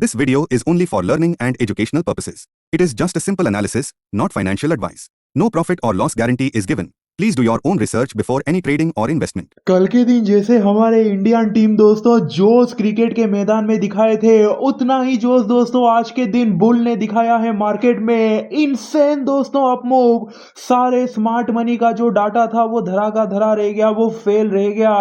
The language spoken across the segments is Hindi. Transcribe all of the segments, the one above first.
This video is only for learning and educational purposes. It is just a simple analysis, not financial advice. No profit or loss guarantee is given. Please do your own research before any trading or investment. कल के दिन जैसे हमारे इंडियन टीम दोस्तों जोश क्रिकेट के मैदान में दिखाए थे, उतना ही जोश दोस्तों आज के दिन बुल ने दिखाया है मार्केट में। इनसेन दोस्तों अप मूव, सारे स्मार्ट मनी का जो डाटा था वो धरा का धरा रह गया, वो फेल रह गया।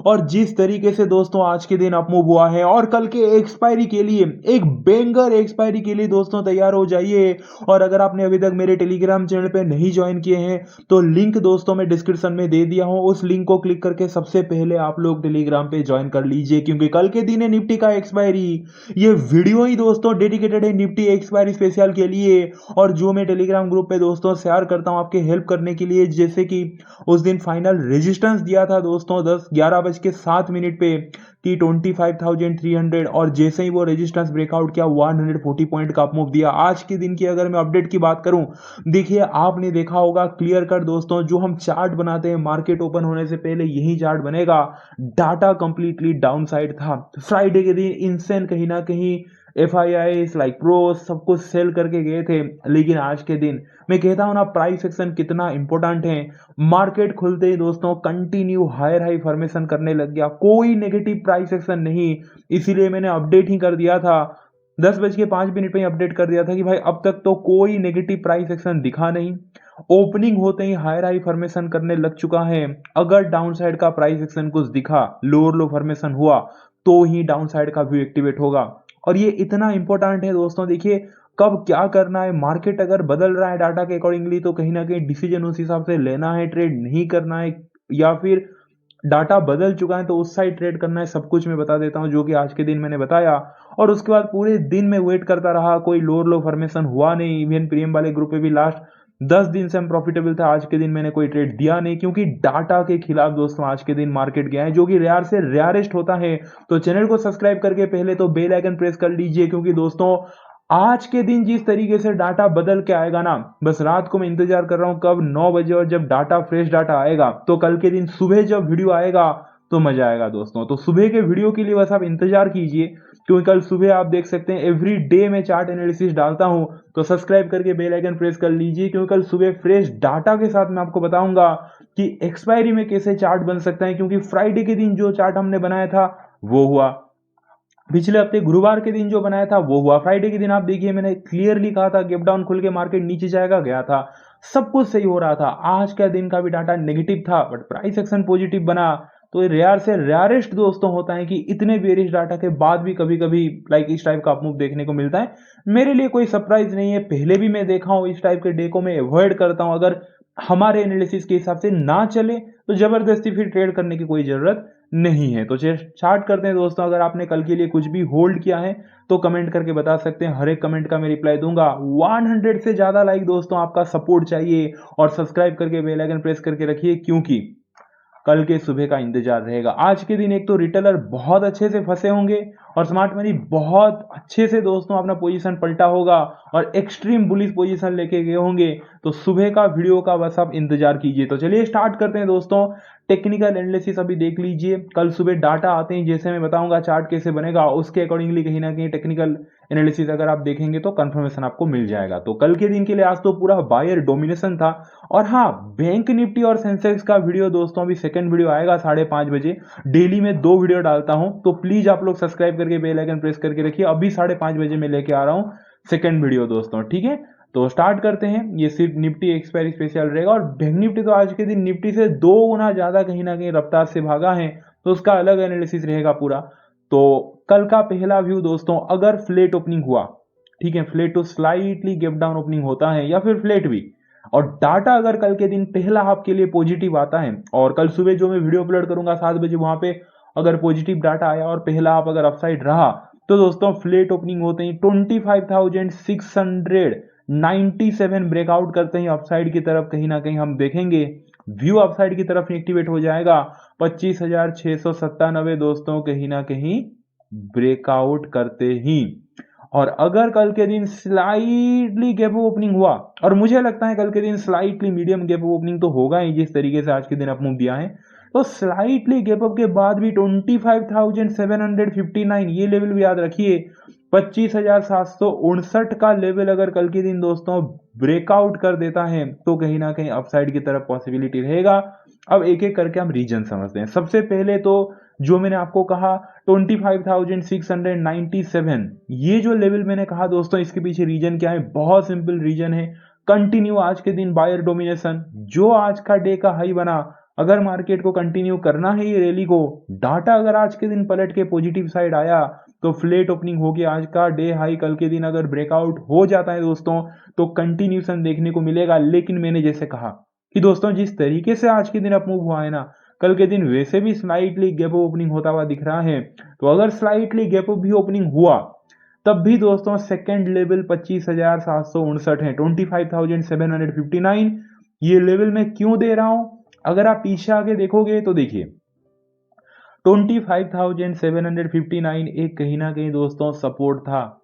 और जिस तरीके से दोस्तों आज के दिन अप मूव हुआ है, और कल के एक्सपायरी के लिए एक बेंगर एक्सपायरी के लिए दोस्तों तैयार हो जाइए। और अगर आपने अभी तक मेरे टेलीग्राम चैनल पे नहीं ज्वाइन किए हैं तो लिंक दोस्तों मैं डिस्क्रिप्शन में दे दिया हूं, उस लिंक को क्लिक करके सबसे पहले आप लोग टेलीग्राम पे ज्वाइन कर लीजिए, क्योंकि कल के दिन है निफ्टी का एक्सपायरी। ये वीडियो ही दोस्तों डेडिकेटेड है निफ्टी एक्सपायरी स्पेशल के लिए, और जो मैं टेलीग्राम ग्रुप पे दोस्तों शेयर करता हूं आपके हेल्प करने के लिए। जैसे कि उस दिन फाइनल रेजिस्टेंस दिया था दोस्तों 11:07 पे कि 25,300, और जैसे ही वो रेजिस्टेंस ब्रेकआउट किया 140 पॉइंट का अपमूव दिया। आज के दिन की अगर मैं अपडेट की बात करूं, देखिए आपने देखा होगा क्लियर कट दोस्तों, जो हम चार्ट बनाते हैं मार्केट ओपन होने से पहले यही चार्ट बनेगा। डाटा कंप्लीटली डाउन साइड था फ्राइडे के दिन। इनसेन कहीं ना कहीं FII लाइक प्रो सब कुछ सेल करके गए थे, लेकिन आज के दिन मैं कहता हूं ना प्राइस सेक्शन कितना इंपॉर्टेंट है। मार्केट खुलते ही दोस्तों कंटिन्यू हायर हाई फॉर्मेशन करने लग गया, कोई नेगेटिव प्राइस सेक्शन नहीं। इसीलिए मैंने अपडेट ही कर दिया था 10:05 पे ही अपडेट कर दिया था कि भाई अब तक तो कोई नेगेटिव प्राइस एक्शन दिखा नहीं। ओपनिंग होते ही हायर हाई फॉर्मेशन करने लग चुका है। अगर डाउन साइड का प्राइस एक्शन कुछ दिखा, लोअर लो फॉर्मेशन हुआ, तो ही डाउन साइड का व्यू एक्टिवेट होगा। और ये इतना इंपॉर्टेंट है दोस्तों, देखिए कब क्या करना है। मार्केट अगर बदल रहा है डाटा के अकॉर्डिंगली तो कहीं ना कहीं डिसीजन उस हिसाब से लेना है, ट्रेड नहीं करना है, या फिर डाटा बदल चुका है तो उस साइड ट्रेड करना है। सब कुछ मैं बता देता हूं, जो कि आज के दिन मैंने बताया। और उसके बाद पूरे दिन में वेट करता रहा, कोई लोअर लो फॉर्मेशन हुआ नहीं। इवन प्रीमियम वाले ग्रुप पे भी लास्ट 10 दिन से हम प्रॉफिटेबल था, आज के दिन मैंने कोई ट्रेड दिया नहीं, क्योंकि डाटा के खिलाफ दोस्तों आज के दिन मार्केट गया है, जो कि रेयर से रेयरेस्ट होता है। तो चैनल को सब्सक्राइब करके पहले तो बेल आइकन प्रेस कर लीजिए, क्योंकि दोस्तों आज के दिन जिस तरीके से डाटा बदल के आएगा ना, बस रात को मैं इंतजार कर रहा हूं कब 9 बजे, और जब डाटा फ्रेश डाटा आएगा तो कल के दिन सुबह जब वीडियो आएगा तो मजा आएगा दोस्तों। तो सुबह के वीडियो के लिए बस आप इंतजार कीजिए, क्योंकि कल सुबह आप देख सकते हैं एवरी डे मैं चार्ट एनालिसिस डालता हूं। तो सब्सक्राइब करके बेल आइकन प्रेस कर लीजिए, क्योंकि कल सुबह फ्रेश डाटा के साथ मैं आपको बताऊंगा कि एक्सपायरी में कैसे चार्ट बन सकता है। क्योंकि फ्राइडे के दिन जो चार्ट हमने बनाया था वो हुआ, पिछले हफ्ते गुरुवार के दिन जो बनाया था वो हुआ, फ्राइडे के दिन आप देखिए मैंने क्लियरली कहा था गैप डाउन खुल के मार्केट नीचे जाएगा, गया था, सब कुछ सही हो रहा था। आज का दिन का भी डाटा नेगेटिव था बट प्राइस एक्शन पॉजिटिव बना। तो ये रेयर से रेयरेस्ट दोस्तों होता है कि इतने बेरिश डाटा के बाद भी कभी कभी लाइक इस टाइप का अपमूव देखने को मिलता है। मेरे लिए कोई सरप्राइज नहीं है, पहले भी मैं देखा हूं, इस टाइप के डे को मैं अवॉइड करता हूं। अगर हमारे एनालिसिस के हिसाब से ना चले तो जबरदस्ती फिर ट्रेड करने की कोई जरूरत नहीं है। तो स्टार्ट करते हैं दोस्तों। अगर आपने कल के लिए कुछ भी होल्ड किया है तो कमेंट करके बता सकते हैं, हर एक कमेंट का मैं रिप्लाई दूंगा। 100 से ज्यादा लाइक दोस्तों आपका सपोर्ट चाहिए, और सब्सक्राइब करके बेल आइकन प्रेस करके रखिए, क्योंकि कल के सुबह का इंतजार रहेगा। आज के दिन एक तो रिटेलर बहुत अच्छे से फंसे होंगे, और स्मार्ट मनी बहुत अच्छे से दोस्तों अपना पोजीशन पलटा होगा, और एक्सट्रीम बुलिश पोजीशन लेके गए होंगे। तो सुबह का वीडियो का बस आप इंतजार कीजिए। तो चलिए स्टार्ट करते हैं दोस्तों। टेक्निकल एनालिसिस अभी देख लीजिए, कल सुबह डाटा आते हैं, जैसे मैं बताऊंगा चार्ट कैसे बनेगा, उसके अकॉर्डिंगली कहीं ना कहीं टेक्निकल एनालिसिस अगर आप देखेंगे तो कंफर्मेशन आपको मिल जाएगा। तो कल के दिन के लिए आज तो पूरा बायर डोमिनेशन था। और हाँ, बैंक निफ्टी और सेंसेक्स का वीडियो दोस्तों अभी सेकंड वीडियो आएगा 5:30 बजे। डेली में 2 वीडियो डालता हूं, तो प्लीज आप लोग सब्सक्राइब करके बेल आइकन प्रेस करके रखिए। अभी 5:30 बजे मैं लेके आ रहा हूं सेकंड वीडियो दोस्तों, ठीक है। तो स्टार्ट करते हैं। ये सिर्फ निफ्टी एक्सपायरी स्पेशल रहेगा, और बैंक निफ्टी तो आज के दिन निफ्टी से 2 गुना ज्यादा कहीं ना कहीं रफ्तार से भागा है, तो उसका अलग एनालिसिस रहेगा पूरा। तो कल का पहला व्यू दोस्तों, अगर फ्लैट ओपनिंग हुआ, ठीक है, flat to slightly gap down opening होता है, या फिर फ्लैट भी, और डाटा अगर कल के दिन पहला हाफ के लिए पॉजिटिव आता है, और कल सुबह जो मैं वीडियो अपलोड करूंगा 7 बजे वहां पे अगर पॉजिटिव डाटा आया और पहला हाफ अगर अपसाइड रहा, तो दोस्तों फ्लैट ओपनिंग होते ही 25,697 ब्रेकआउट करते ही अपसाइड की तरफ कहीं ना कहीं हम देखेंगे व्यू अपसाइड की तरफ एक्टिवेट हो जाएगा। 25,697 दोस्तों कहीं ना कहीं ब्रेकआउट करते ही। और अगर कल के दिन स्लाइटली गैप ओपनिंग हुआ, और मुझे लगता है कल के दिन स्लाइटली मीडियम गैप ओपनिंग तो होगा ही, जिस तरीके से आज के दिन अपमूव दिया है, तो स्लाइटली गैप अप के बाद भी 25,759 ये लेवल भी याद रखिए। 25,759 का लेवल अगर कल के दिन दोस्तों ब्रेकआउट कर देता है तो कहीं ना कहीं अपसाइड की तरफ पॉसिबिलिटी रहेगा। अब एक एक करके हम रीजन समझते हैं। सबसे पहले तो जो मैंने आपको कहा 25,697, ये जो लेवल मैंने कहा दोस्तों, इसके पीछे रीजन क्या है? बहुत सिंपल रीजन है, कंटिन्यू आज के दिन बायर डोमिनेशन। जो आज का डे का हाई बना, अगर मार्केट को कंटिन्यू करना है ये रैली को, डाटा अगर आज के दिन पलट के पॉजिटिव साइड आया तो फ्लैट ओपनिंग होगी, आज का डे हाई कल के दिन अगर ब्रेकआउट हो जाता है दोस्तों तो कंटिन्यूशन देखने को मिलेगा। लेकिन मैंने जैसे कहा कि दोस्तों जिस तरीके से आज के दिन अप मूव हुआ है ना, कल के दिन वैसे भी स्लाइटली गैप ओपनिंग होता हुआ दिख रहा है। तो अगर स्लाइटली गैप भी ओपनिंग हुआ तब भी दोस्तों सेकंड लेवल 25,759 है, 25,759। ये लेवल मैं क्यों दे रहा हूं? अगर आप पीछे आगे देखोगे तो देखिए 25,759 एक कहीं ना कहीं दोस्तों सपोर्ट था।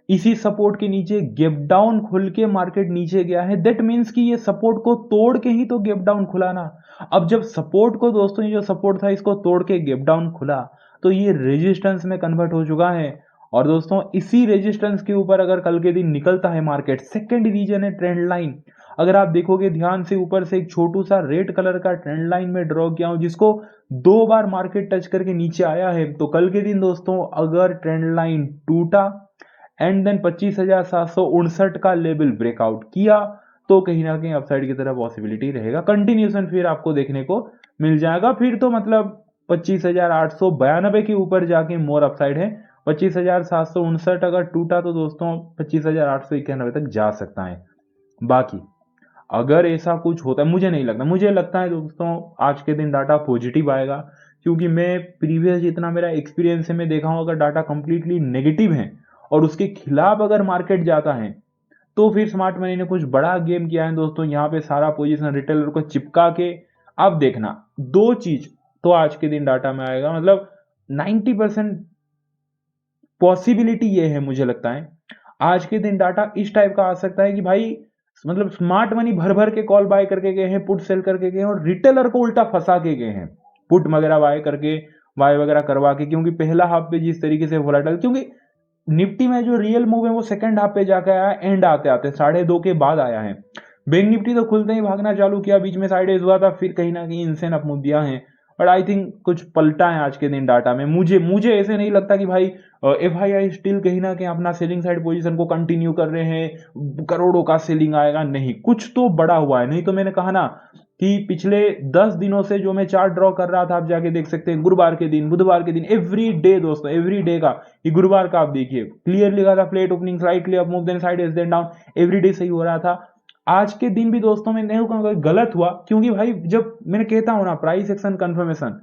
इसी सपोर्ट के नीचे गैप डाउन खुल के मार्केट नीचे गया है। दैट मीन्स कि ये सपोर्ट को तोड़ के ही तो गैप डाउन खुला ना। अब जब सपोर्ट को दोस्तों, ये जो सपोर्ट था इसको तोड़ के गैप डाउन खुला तो ये रेजिस्टेंस में कन्वर्ट हो चुका है। और दोस्तों इसी रेजिस्टेंस के ऊपर अगर कल के दिन निकलता है मार्केट, सेकेंड रीजन है ट्रेंड लाइन। अगर आप देखोगे ध्यान से, ऊपर से एक छोटू सा रेड कलर का ट्रेंड लाइन में ड्रॉ किया हूं, जिसको 2 बार मार्केट टच करके नीचे आया है। तो कल के दिन दोस्तों अगर ट्रेंड लाइन टूटा एंड देन 25,759 का लेवल ब्रेकआउट किया तो कहीं ना कहीं अपसाइड की तरफ पॉसिबिलिटी रहेगा। कंटिन्यूशन फिर आपको देखने को मिल जाएगा। फिर तो मतलब 25,892 के ऊपर जाके मोर अपसाइड है। 25,759 अगर टूटा तो दोस्तों 25,891 तक जा सकता है। बाकी अगर ऐसा कुछ होता है, मुझे नहीं लगता, मुझे लगता है दोस्तों आज के दिन डाटा पॉजिटिव आएगा। क्योंकि मैं प्रीवियस जितना मेरा एक्सपीरियंस है, मैं देखा हूं अगर डाटा कंप्लीटली नेगेटिव है और उसके खिलाफ अगर मार्केट जाता है तो फिर स्मार्ट मनी ने कुछ बड़ा गेम किया है दोस्तों। यहाँ पे सारा पोजीशन रिटेलर को चिपका के, अब देखना 2 चीज तो आज के दिन डाटा में आएगा। मतलब 90% पॉसिबिलिटी ये है, मुझे लगता है आज के दिन डाटा इस टाइप का आ सकता है कि भाई मतलब स्मार्ट मनी भर भर के कॉल बाय करके गए हैं, पुट सेल करके गए हैं और रिटेलर को उल्टा फंसा के गए हैं, पुट वगैरह बाय करके, बाय वगैरह करवा के। क्योंकि पहला हाफ पे जिस तरीके से वोलेटाइल, क्योंकि निफ्टी में जो रियल मूव है वो सेकंड हाफ पे जाकर आया, एंड आते आते 2:30 के बाद आया है। बैंक निफ्टी तो खुलते ही भागना चालू किया, बीच में साइडेज हुआ था, फिर कहीं ना कहीं इनसेन अप मूव दिया है। बट आई थिंक कुछ पलटा है आज के दिन डाटा में। मुझे ऐसे नहीं लगता कि भाई एफआईआई स्टिल कहीं ना कहीं अपना सेलिंग साइड पोजीशन को कंटिन्यू कर रहे हैं, करोड़ों का सेलिंग आएगा, नहीं, कुछ तो बड़ा हुआ है। नहीं तो मैंने कहा ना कि पिछले 10 दिनों से जो मैं चार्ट ड्रॉ कर रहा था, आप जाके देख सकते हैं, गुरुवार के दिन, बुधवार के दिन, एवरी डे दोस्तों, एवरी डे का, ये गुरुवार का आप देखिए क्लियर लिखा था, flat opening, slightly up move, then side then down, every day सही हो रहा था। आज के दिन भी दोस्तों मैं नहीं कहूंगा गलत हुआ, क्योंकि भाई जब मैंने कहता हूं ना प्राइस एक्शन कंफर्मेशन,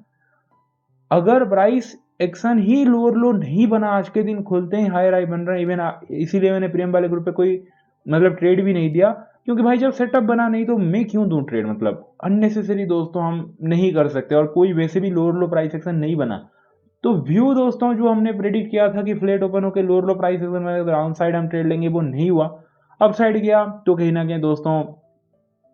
अगर प्राइस एक्शन ही लोअर लो नहीं बना, आज के दिन खुलते ही हायर हाई बन रहा है। इवन इसीलिए मैंने प्रीमियम वाले ग्रुप पे कोई मतलब ट्रेड भी नहीं दिया, क्योंकि भाई जब सेटअप बना नहीं तो मैं क्यों दूं ट्रेड? मतलब अननेसेसरी दोस्तों हम नहीं कर सकते, और कोई वैसे भी लोअर लो प्राइस एक्शन नहीं बना। तो व्यू दोस्तों जो हमने प्रेडिक्ट किया था कि फ्लैट ओपन होकर लोअर लो प्राइस एक्शन में डाउन साइड हम ट्रेड लेंगे, वो नहीं हुआ, अप साइड गया। तो कहीं ना कहीं दोस्तों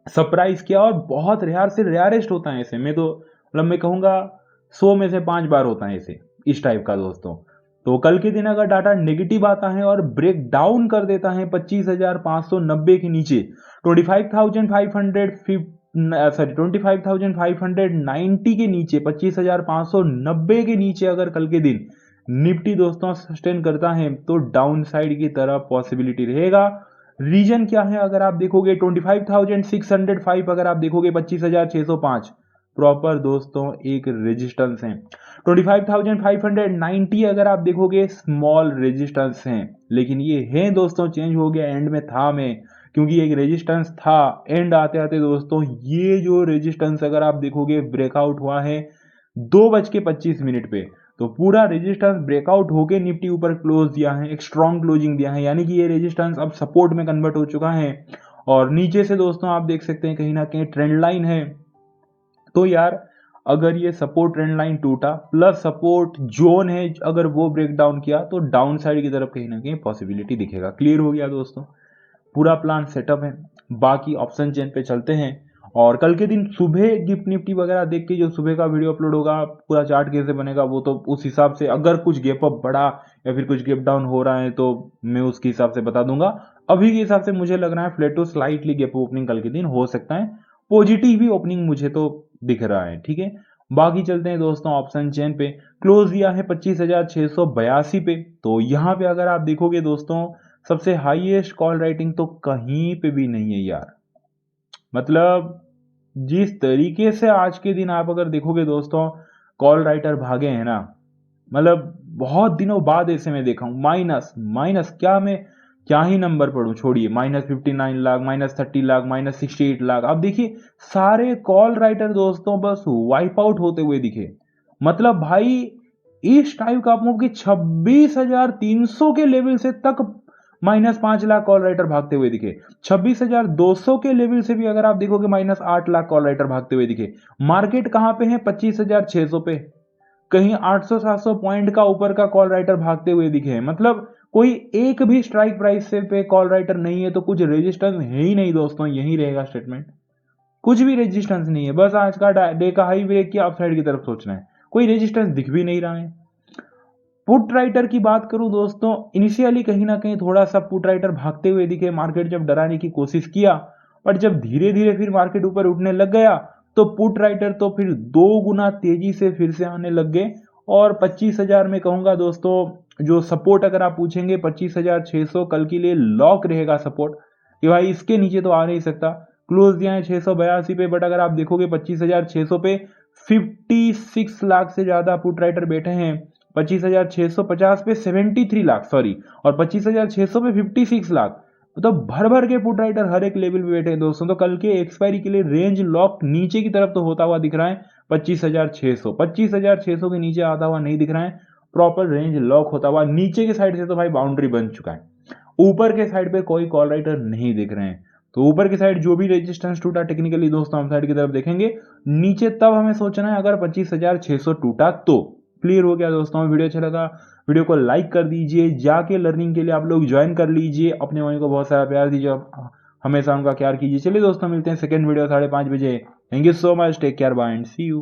सरप्राइज किया, और बहुत रेयर से रेयरेस्ट होता है ऐसे। मैं तो मतलब मैं कहूँगा 100 में से 5 बार होता है ऐसे, इस टाइप का दोस्तों। तो कल के दिन अगर डाटा नेगेटिव आता है और ब्रेक डाउन कर देता है 25,590 के नीचे, 25,590 के नीचे, 25,590 के नीचे अगर कल के दिन निफ्टी दोस्तों सस्टेन करता है तो डाउन साइड की तरफ पॉसिबिलिटी रहेगा। रीजन क्या है अगर आप देखोगे 25,605, अगर आप देखोगे 25,605 प्रॉपर दोस्तों एक रेजिस्टेंस है। 25,590 अगर आप देखोगे स्मॉल रेजिस्टेंस है। लेकिन ये है दोस्तों चेंज हो गया, एंड में था मैं, क्योंकि एक रेजिस्टेंस था, एंड आते आते दोस्तों ये जो रेजिस्टेंस अगर आप देखोगे ब्रेकआउट हुआ है 2:25 पे। तो पूरा रेजिस्टेंस ब्रेकआउट होके निफ्टी ऊपर क्लोज दिया है, एक स्ट्रॉन्ग क्लोजिंग दिया है, यानी कि ये रेजिस्टेंस अब सपोर्ट में कन्वर्ट हो चुका है। और नीचे से दोस्तों आप देख सकते हैं कहीं ना कहीं ट्रेंड लाइन है। तो यार अगर ये सपोर्ट ट्रेंड लाइन टूटा प्लस सपोर्ट जोन है, अगर वो ब्रेक डाउन किया तो डाउन साइड की तरफ कहीं ना कहीं पॉसिबिलिटी दिखेगा। क्लियर हो गया दोस्तों, पूरा प्लान सेटअप है। बाकी ऑप्शन चेन पे चलते हैं, और कल के दिन सुबह गिफ्ट निफ्टी वगैरह देख के जो सुबह का वीडियो अपलोड होगा पूरा चार्ट कैसे बनेगा वो तो उस हिसाब से, अगर कुछ गैप अप बढ़ा या फिर कुछ गैप डाउन हो रहा है तो मैं उसके हिसाब से बता दूंगा। अभी के हिसाब से मुझे लग रहा है flat to slightly gap opening कल के दिन हो सकता है, पॉजिटिव भी ओपनिंग मुझे तो दिख रहा है। ठीक है, बाकी चलते हैं दोस्तों ऑप्शन चेन पे। क्लोज दिया है 25,682 पे। तो यहाँ पे अगर आप देखोगे दोस्तों सबसे हाईएस्ट कॉल राइटिंग तो कहीं पे भी नहीं है यार। मतलब जिस तरीके से आज के दिन आप अगर देखोगे दोस्तों कॉल राइटर भागे हैं ना, मतलब बहुत दिनों बाद ऐसे मैं देखा हूं। माइनस माइनस क्या, मैं क्या ही नंबर पढ़ूं, छोड़िए। -59 लाख, -30 लाख, -68 लाख। अब देखिए सारे कॉल राइटर दोस्तों बस वाइप आउट होते हुए दिखे। मतलब भाई इस टाइप का आप मूव कि 26,300 के लेवल से तक -5 लाख कॉल राइटर भागते हुए दिखे। 26,200 के लेवल से भी अगर आप देखोगे -8 लाख कॉल राइटर भागते हुए दिखे। मार्केट कहां पे है? 25,600 पे। कहीं 800-700 पॉइंट का ऊपर का कॉल राइटर भागते हुए दिखे। मतलब कोई एक भी स्ट्राइक प्राइस से पे कॉल राइटर नहीं है, तो कुछ रेजिस्टेंस है ही नहीं दोस्तों। यही रहेगा स्टेटमेंट, कुछ भी रेजिस्टेंस नहीं है। बस आज का डे का हाई ब्रेक किया, अपसाइड की तरफ सोचना है, कोई रेजिस्टेंस दिख भी नहीं रहा है। पुट राइटर की बात करूं दोस्तों, इनिशियली कहीं ना कहीं थोड़ा सा पुट राइटर भागते हुए दिखे, मार्केट जब डराने की कोशिश किया, पर जब धीरे धीरे फिर मार्केट ऊपर उठने लग गया तो पुट राइटर तो फिर 2 गुना तेजी से फिर से आने लग गए। और 25,000 में कहूंगा दोस्तों जो सपोर्ट अगर आप पूछेंगे 25,600 कल के लिए लॉक रहेगा सपोर्ट, कि भाई इसके नीचे तो आ नहीं सकता। क्लोज दिया है 682 पे, बट अगर आप देखोगे 25,600 पे 56 लाख से ज्यादा पुट राइटर बैठे हैं। 25,650 पे 73 लाख, सॉरी, और 25,600 पे 56 लाख। तो भर भर के पुट राइटर हर एक लेवल पे बैठे हैं दोस्तों। तो कल के एक्सपायरी के लिए रेंज लॉक नीचे की तरफ तो होता हुआ दिख रहा है 25,600 के नीचे आता हुआ नहीं दिख रहा है। प्रॉपर रेंज लॉक होता हुआ नीचे के साइड से तो भाई बाउंड्री बन चुका है। ऊपर के साइड पे कोई कॉल राइटर नहीं दिख रहे हैं। तो ऊपर की साइड जो भी रेजिस्टेंस टूटा टेक्निकली दोस्तों हम साइड की तरफ देखेंगे नीचे, तब हमें सोचना है अगर 25,600 टूटा तो। क्लियर हो गया दोस्तों? वीडियो अच्छा लगा वीडियो को लाइक कर दीजिए, जाके लर्निंग के लिए आप लोग ज्वाइन कर लीजिए, अपने भाई को बहुत सारा प्यार दीजिए, हमेशा उनका केयर कीजिए। चलिए दोस्तों मिलते हैं सेकंड वीडियो 5:30 बजे। Thank you so much, take care, bye and see you.